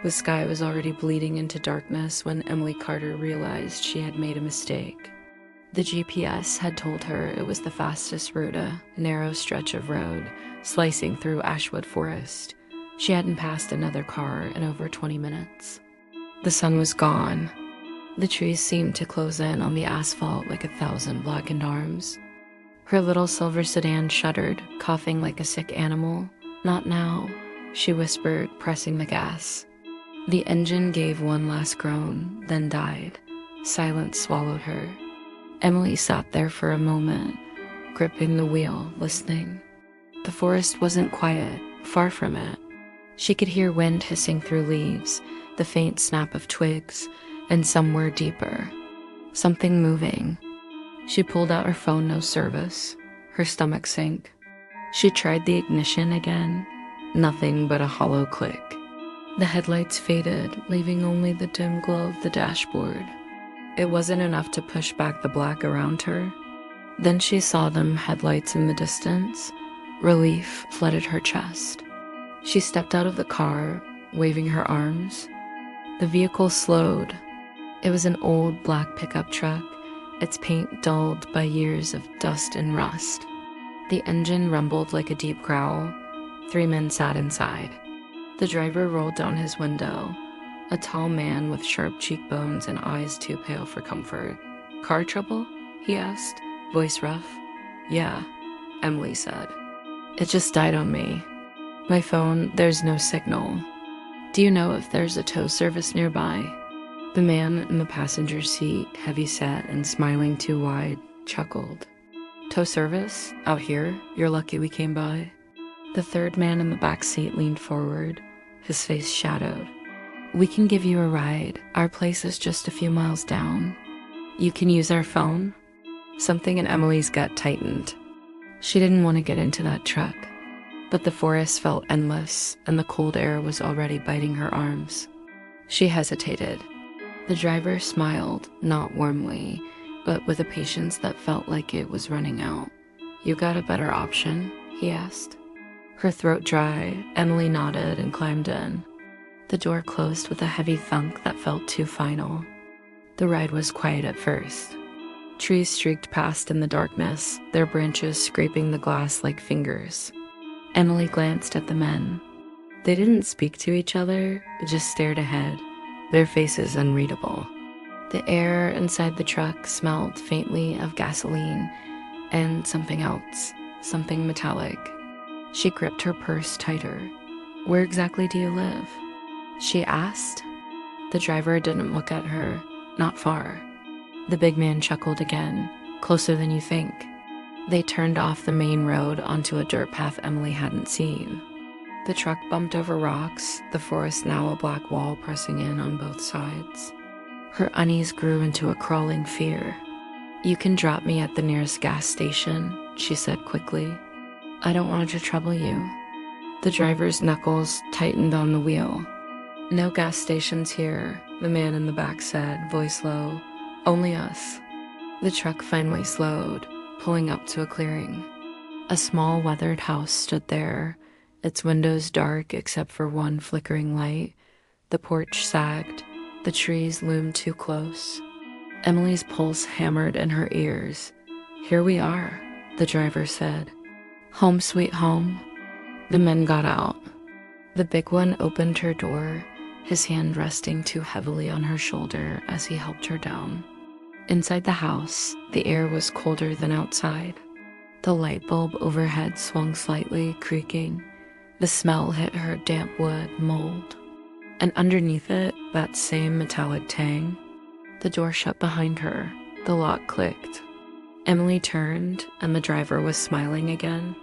The sky was already bleeding into darkness when Emily Carter realized she had made a mistake. The GPS had told her it was the fastest route, a narrow stretch of road slicing through Ashwood Forest. She hadn't passed another car in over 20 minutes. The sun was gone. The trees seemed to close in on the asphalt like 1,000 blackened arms. Her little silver sedan shuddered, coughing like a sick animal. "Not now," she whispered, pressing the gas. The engine gave one last groan, then died. Silence swallowed her. Emily sat there for a moment, gripping the wheel, listening. The forest wasn't quiet, far from it. She could hear wind hissing through leaves, the faint snap of twigs, and somewhere deeper, something moving. She pulled out her phone, no service. Her stomach sank. She tried the ignition again. Nothing but a hollow click. The headlights faded, leaving only the dim glow of the dashboard. It wasn't enough to push back the black around her. Then she saw them headlights in the distance. Relief flooded her chest. She stepped out of the car, waving her arms. The vehicle slowed. It was an old black pickup truck, its paint dulled by years of dust and rust. The engine rumbled like a deep growl. 3 men sat inside. The driver rolled down his window, a tall man with sharp cheekbones and eyes too pale for comfort. "Car trouble?" he asked, voice rough. "Yeah," Emily said. "It just died on me. My phone, there's no signal. Do you know if there's a tow service nearby?" The man in the passenger seat, heavy-set and smiling too wide, chuckled. "Tow service? Out here? You're lucky we came by." The third man in the back seat leaned forward, his face shadowed. "We can give you a ride. Our place is just a few miles down. You can use our phone." Something in Emily's gut tightened. She didn't want to get into that truck, but the forest felt endless, and the cold air was already biting her arms. She hesitated. The driver smiled, not warmly, but with a patience that felt like it was running out. "You got a better option?" he asked. Her throat dry, Emily nodded and climbed in. The door closed with a heavy thunk that felt too final. The ride was quiet at first. Trees streaked past in the darkness, their branches scraping the glass like fingers. Emily glanced at the men. They didn't speak to each other, just stared ahead, their faces unreadable. The air inside the truck smelled faintly of gasoline and something else, something metallic. She gripped her purse tighter. "Where exactly do you live?" she asked. The driver didn't look at her. "Not far." The big man chuckled again. "Closer than you think." They turned off the main road onto a dirt path Emily hadn't seen. The truck bumped over rocks, the forest now a black wall pressing in on both sides. Her unease grew into a crawling fear. "You can drop me at the nearest gas station," she said quickly. "I don't want to trouble you." The driver's knuckles tightened on the wheel. "No gas stations here," the man in the back said, voice low. "Only us." The truck finally slowed, pulling up to a clearing. A small weathered house stood there, its windows dark except for one flickering light. The porch sagged. The trees loomed too close. Emily's pulse hammered in her ears. "Here we are," the driver said. "Home sweet home." The men got out. The big one opened her door, his hand resting too heavily on her shoulder as he helped her down. Inside the house, the air was colder than outside. The light bulb overhead swung slightly, creaking. The smell hit her damp wood, mold. And underneath it, that same metallic tang. The door shut behind her. The lock clicked. Emily turned, and the driver was smiling again.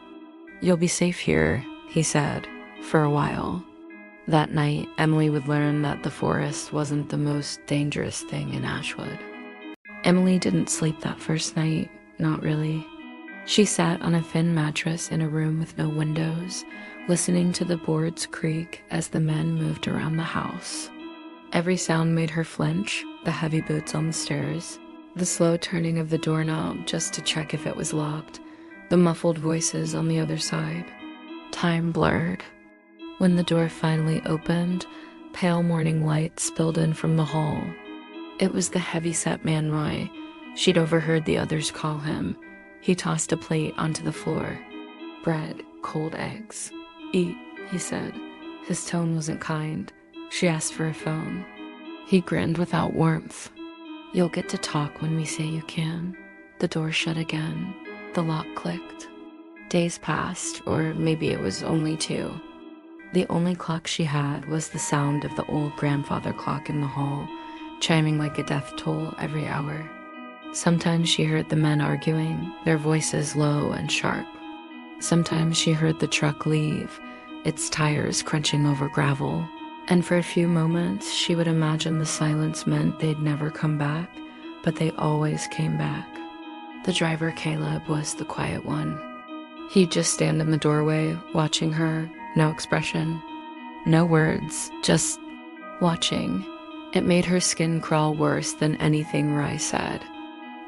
"You'll be safe here," he said, for a while. That night, Emily would learn that the forest wasn't the most dangerous thing in Ashwood. Emily didn't sleep that first night, not really. She sat on a thin mattress in a room with no windows, listening to the boards creak as the men moved around the house. Every sound made her flinch, the heavy boots on the stairs, the slow turning of the doorknob just to check if it was locked, the muffled voices on the other side. Time blurred. When the door finally opened, Pale morning light spilled in from the hall. It was the heavy-set man Roy. She'd overheard the others call him. He tossed a plate onto the floor. "Bread, cold eggs. Eat," he said. His tone wasn't kind. She asked for a phone. He grinned without warmth. "You'll get to talk when we say you can." The door shut again. The lock clicked. Days passed, or maybe it was only 2. The only clock she had was the sound of the old grandfather clock in the hall, chiming like a death toll every hour. Sometimes she heard the men arguing, their voices low and sharp. Sometimes she heard the truck leave, its tires crunching over gravel. And for a few moments, she would imagine the silence meant they'd never come back, but they always came back. The driver, Caleb, was the quiet one. He'd just stand in the doorway, watching her, no expression, no words, just watching. It made her skin crawl worse than anything Roy said.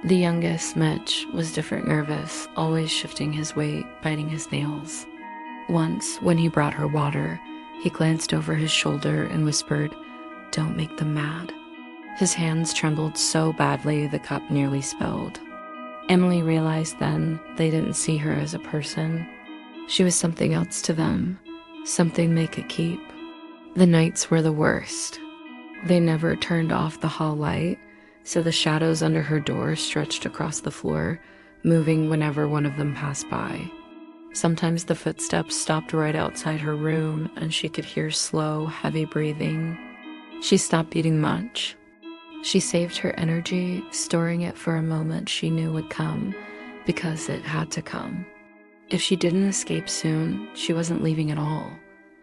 The youngest, Mitch, was different, nervous, always shifting his weight, biting his nails. Once, when he brought her water, he glanced over his shoulder and whispered, "Don't make them mad." His hands trembled so badly the cup nearly spilled. Emily realized then they didn't see her as a person. She was something else to them, something they could keep. The nights were the worst. They never turned off the hall light, so the shadows under her door stretched across the floor, moving whenever one of them passed by. Sometimes the footsteps stopped right outside her room, and she could hear slow, heavy breathing. She stopped eating much. She saved her energy, storing it for a moment she knew would come, because it had to come. If she didn't escape soon, she wasn't leaving at all.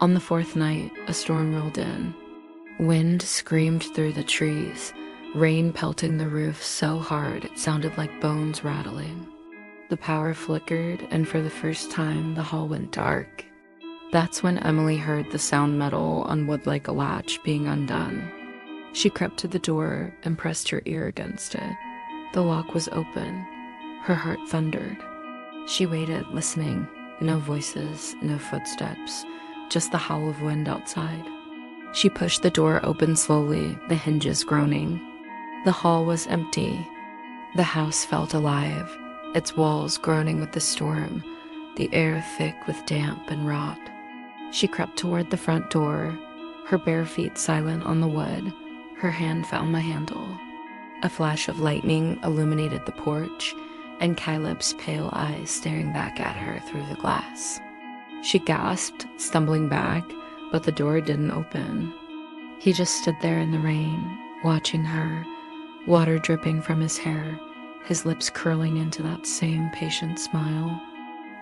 On the 4th night, a storm rolled in. Wind screamed through the trees, rain pelting the roof so hard it sounded like bones rattling. The power flickered, and for the first time, the hall went dark. That's when Emily heard the sound metal on wood like a latch being undone. She crept to the door and pressed her ear against it. The lock was open. Her heart thundered. She waited, listening. No voices, no footsteps, just the howl of wind outside. She pushed the door open slowly, the hinges groaning. The hall was empty. The house felt alive, its walls groaning with the storm, the air thick with damp and rot. She crept toward the front door, her bare feet silent on the wood. Her hand found the handle. A flash of lightning illuminated the porch, and Caleb's pale eyes staring back at her through the glass. She gasped, stumbling back, but the door didn't open. He just stood there in the rain, watching her, water dripping from his hair, his lips curling into that same patient smile.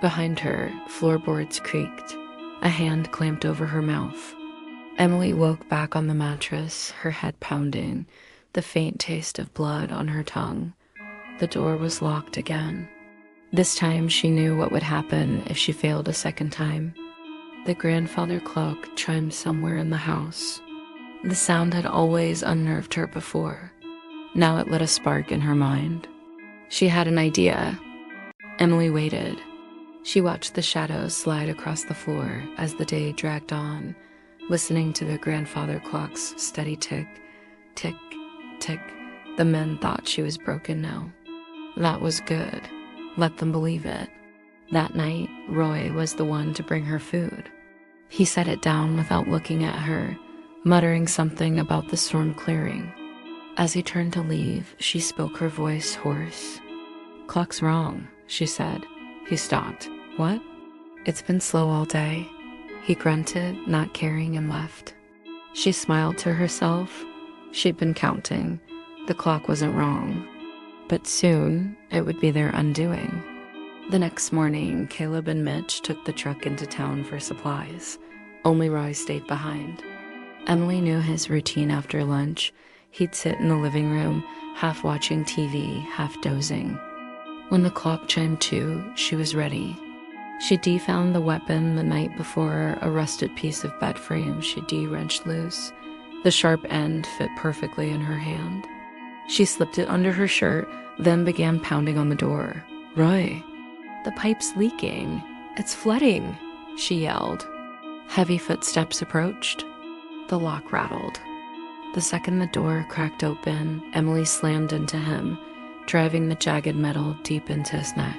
Behind her, floorboards creaked. A hand clamped over her mouth. Emily woke back on the mattress, her head pounding, the faint taste of blood on her tongue. The door was locked again. This time she knew what would happen if she failed a second time. The grandfather clock chimed somewhere in the house. The sound had always unnerved her before. Now it lit a spark in her mind. She had an idea. Emily waited. She watched the shadows slide across the floor as the day dragged on, listening to the grandfather clock's steady tick, tick, tick. The men thought she was broken now. That was good. Let them believe it. That night, Roy was the one to bring her food. He set it down without looking at her, muttering something about the storm clearing. As he turned to leave, she spoke, her voice hoarse. "Clock's wrong," she said. He stopped. "What?" "It's been slow all day." He grunted, not caring, and left. She smiled to herself. She'd been counting. The clock wasn't wrong. But soon, it would be their undoing. The next morning, Caleb and Mitch took the truck into town for supplies. Only Roy stayed behind. Emily knew his routine after lunch. He'd sit in the living room, half watching TV, half dozing. When the clock chimed 2, she was ready. She defound the weapon the night before, a rusted piece of bed frame she'd wrenched loose. The sharp end fit perfectly in her hand. She slipped it under her shirt, then began pounding on the door. "Roy!" "The pipe's leaking. It's flooding," she yelled. Heavy footsteps approached. The lock rattled. The second the door cracked open, Emily slammed into him, driving the jagged metal deep into his neck.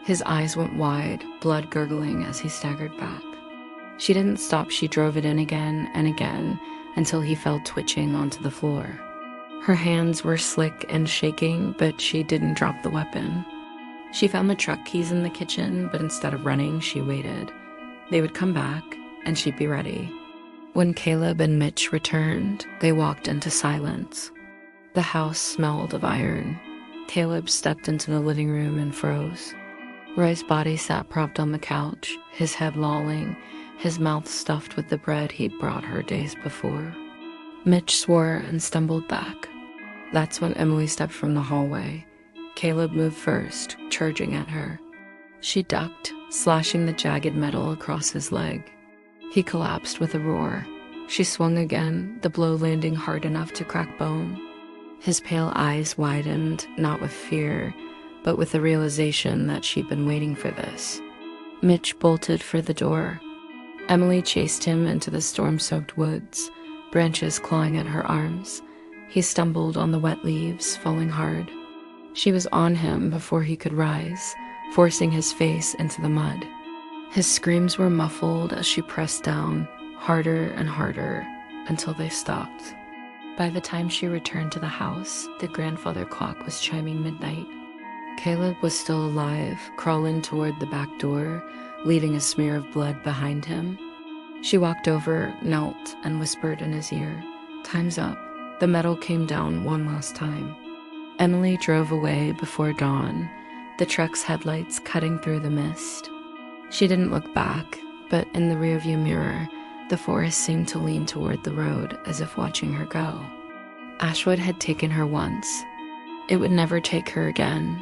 His eyes went wide, blood gurgling as he staggered back. She didn't stop. She drove it in again and again until he fell twitching onto the floor. Her hands were slick and shaking, but she didn't drop the weapon. She found the truck keys in the kitchen, but instead of running, she waited. They would come back, and she'd be ready. When Caleb and Mitch returned, they walked into silence. The house smelled of iron. Caleb stepped into the living room and froze. Roy's body sat propped on the couch, his head lolling, his mouth stuffed with the bread he'd brought her days before. Mitch swore and stumbled back. That's when Emily stepped from the hallway. Caleb moved first, charging at her. She ducked, slashing the jagged metal across his leg. He collapsed with a roar. She swung again, the blow landing hard enough to crack bone. His pale eyes widened, not with fear, but with the realization that she'd been waiting for this. Mitch bolted for the door. Emily chased him into the storm-soaked woods, branches clawing at her arms. He stumbled on the wet leaves, falling hard. She was on him before he could rise, forcing his face into the mud. His screams were muffled as she pressed down, harder and harder, until they stopped. By the time she returned to the house, the grandfather clock was chiming midnight. Caleb was still alive, crawling toward the back door, leaving a smear of blood behind him. She walked over, knelt, and whispered in his ear, "Time's up." The metal came down one last time. Emily drove away before dawn, the truck's headlights cutting through the mist. She didn't look back, but in the rearview mirror, the forest seemed to lean toward the road as if watching her go. Ashwood had taken her once. It would never take her again,